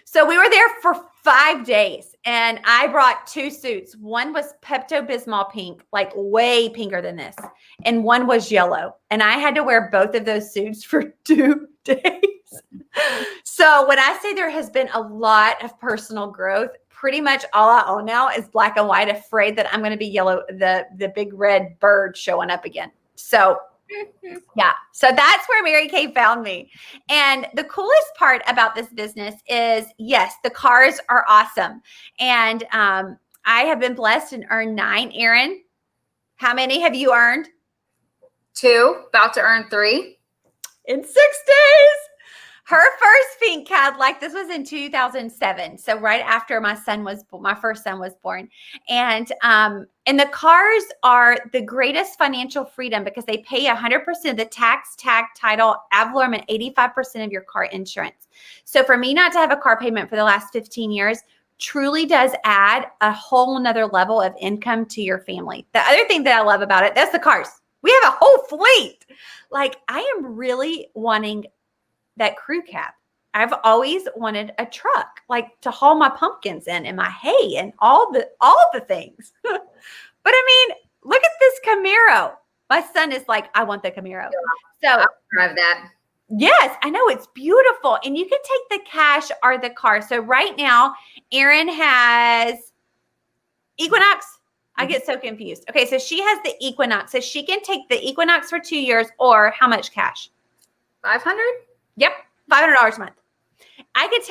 So we were there for 5 days and I brought 2 suits. One was Pepto-Bismol pink, like way pinker than this. And one was yellow. And I had to wear both of those suits for 2 days. So when I say there has been a lot of personal growth, pretty much all I own now is black and white, afraid that I'm going to be yellow, the big red bird showing up again. So yeah, so that's where Mary Kay found me. And the coolest part about this business is, yes, the cars are awesome. And I have been blessed and earned 9. Erin, how many have you earned? 2, about to earn 3. In 6 days. Her first pink Cadillac, this was in 2007. So right after my first son was born. And the cars are the greatest financial freedom because they pay 100% of the tax, tag, title, ad valorem, and 85% of your car insurance. So for me not to have a car payment for the last 15 years truly does add a whole nother level of income to your family. The other thing that I love about it, that's the cars. We have a whole fleet. Like, I am really wanting that crew cab. I've always wanted a truck, like to haul my pumpkins in and my hay and all the things. But I mean, look at this Camaro. My son is like, I want the Camaro. So I'll drive that. yes, I know, it's beautiful. And you can take the cash or the car. So right now, Erin has Equinox. I get so confused. Okay, so she has the Equinox. So she can take the Equinox for 2 years, or how much cash? 500? Yep, $500 a month. I did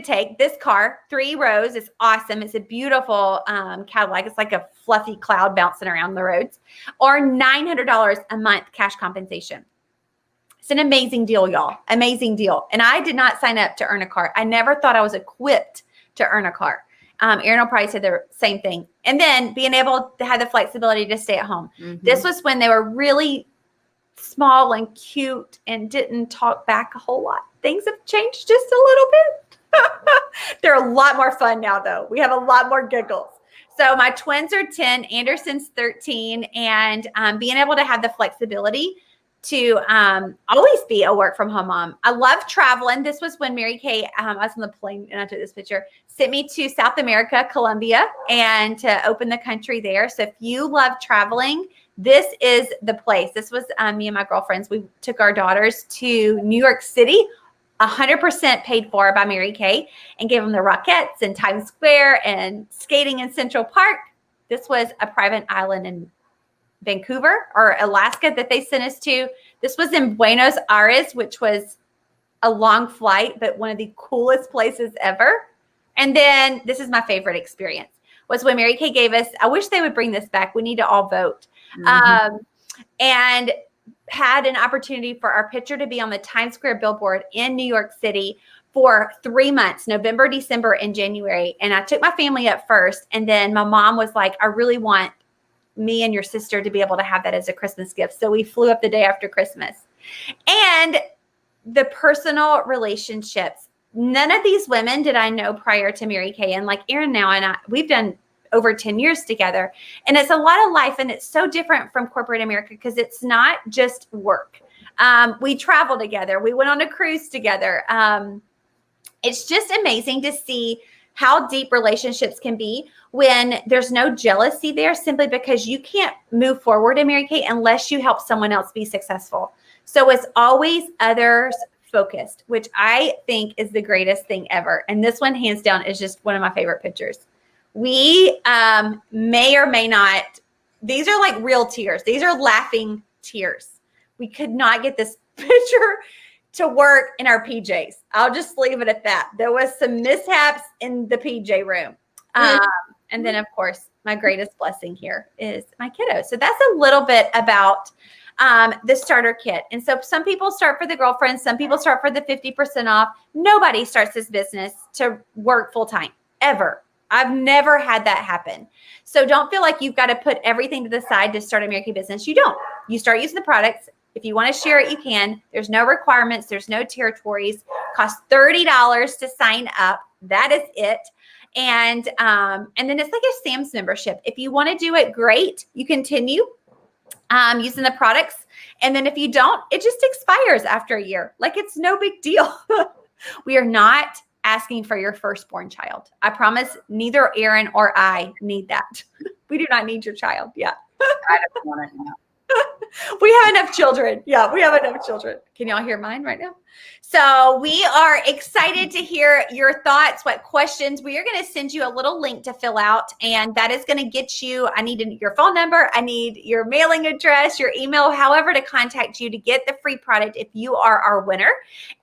take this car, 3 rows. It's awesome. It's a beautiful Cadillac. It's like a fluffy cloud bouncing around the roads, or $900 a month cash compensation. It's an amazing deal, y'all. Amazing deal. And I did not sign up to earn a car. I never thought I was equipped to earn a car. Erin will probably say the same thing. And then being able to have the flexibility to stay at home. Mm-hmm. This was when they were really small and cute and didn't talk back a whole lot. Things have changed just a little bit. They're a lot more fun now, though. We have a lot more giggles. So my twins are 10, Anderson's 13, and being able to have the flexibility to always be a work from home mom. I love traveling. This was when Mary Kay, I was on the plane and I took this picture, sent me to South America, Colombia, and to open the country there. So if you love traveling, this is the place. This was me and my girlfriends. We took our daughters to New York City, 100% paid for by Mary Kay, and gave them the Rockettes and Times Square and skating in Central Park. This was a private island in Vancouver or Alaska that they sent us to. This was in Buenos Aires, which was a long flight, but one of the coolest places ever. And then this is my favorite experience, was when Mary Kay gave us, I wish they would bring this back. We need to all vote. Mm-hmm. And had an opportunity for our picture to be on the Times Square billboard in New York City for 3 months, November, December, and January. And I took my family up first. And then my mom was like, I really want me and your sister to be able to have that as a Christmas gift. So we flew up the day after Christmas. And the personal relationships, none of these women did I know prior to Mary Kay. And like Erin now and I, we've done over 10 years together. And it's a lot of life. And it's so different from corporate America because it's not just work. We travel together. We went on a cruise together. It's just amazing to see how deep relationships can be when there's no jealousy there, simply because you can't move forward in Mary Kay unless you help someone else be successful. So it's always others focused, which I think is the greatest thing ever. And this one, hands down, is just one of my favorite pictures. We may or may not, these are like real tears. These are laughing tears. We could not get this picture to work in our PJs. I'll just leave it at that. There was some mishaps in the PJ room. And then, of course, my greatest blessing here is my kiddos. So that's a little bit about the starter kit. And so some people start for the girlfriends. Some people start for the 50% off. Nobody starts this business to work full time, ever. I've never had that happen. So don't feel like you've got to put everything to the side to start a Mary Kay business. You don't. You start using the products. If you want to share it, you can. There's no requirements. There's no territories. Costs $30 to sign up. That is it. And then it's like a Sam's membership. If you want to do it, great. You continue using the products. And then if you don't, it just expires after a year. Like, it's no big deal. We are not asking for your firstborn child. I promise neither Erin or I need that. We do not need your child. Yeah. I don't want it now. We have enough children. Yeah, we have enough children. Can y'all hear mine right now? So we are excited to hear your thoughts, what questions. We are going to send you a little link to fill out, and that is going to get you, I need your phone number, I need your mailing address, your email, however to contact you to get the free product if you are our winner.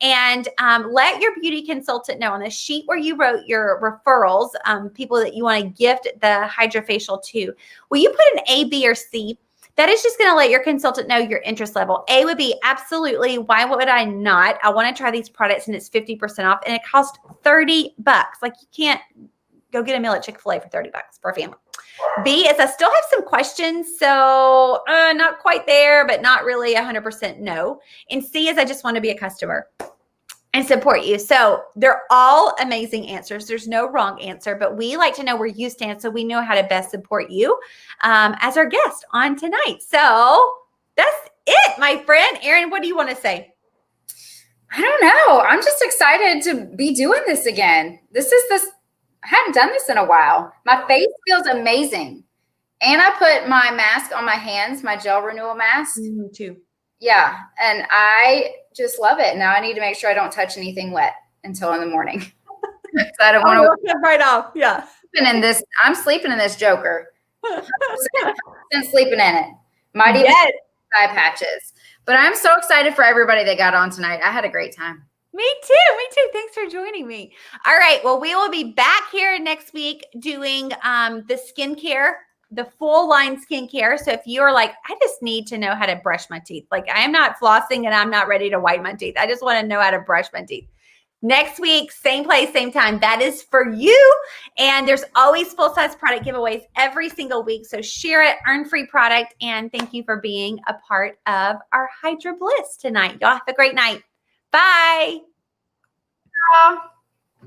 And let your beauty consultant know on the sheet where you wrote your referrals, people that you want to gift the Hydra facial to. Will you put an A, B, or C? that is just going to let your consultant know your interest level. A would be absolutely, why would I not? I want to try these products and it's 50% off and it costs $30. Like you can't go get a meal at Chick-fil-A for $30 per family. B is I still have some questions. So not quite there, but not really 100% no. And C is I just want to be a customer and support you. So they're all amazing answers. There's no wrong answer, but we like to know where you stand so we know how to best support you as our guest on tonight. So that's it, my friend. Erin, what do you want to say? I don't know. I'm just excited to be doing this again. I hadn't done this in a while. My face feels amazing. And I put my mask on my hands, my gel renewal mask. Me too. Yeah. And I just love it. Now I need to make sure I don't touch anything wet until in the morning. So I don't want to right off. Yeah. I'm sleeping in this Joker. I'm sleeping in it. Might even eye patches. But I'm so excited for everybody that got on tonight. I had a great time. Me too. Me too. Thanks for joining me. All right. Well, we will be back here next week doing the skincare, the full line skincare. So if you're like, I just need to know how to brush my teeth. Like I am not flossing and I'm not ready to whiten my teeth. I just want to know how to brush my teeth. Next week, same place, same time. That is for you. And there's always full-size product giveaways every single week. So share it, earn free product. And thank you for being a part of our Hydra Bliss tonight. Y'all have a great night. Bye. Bye.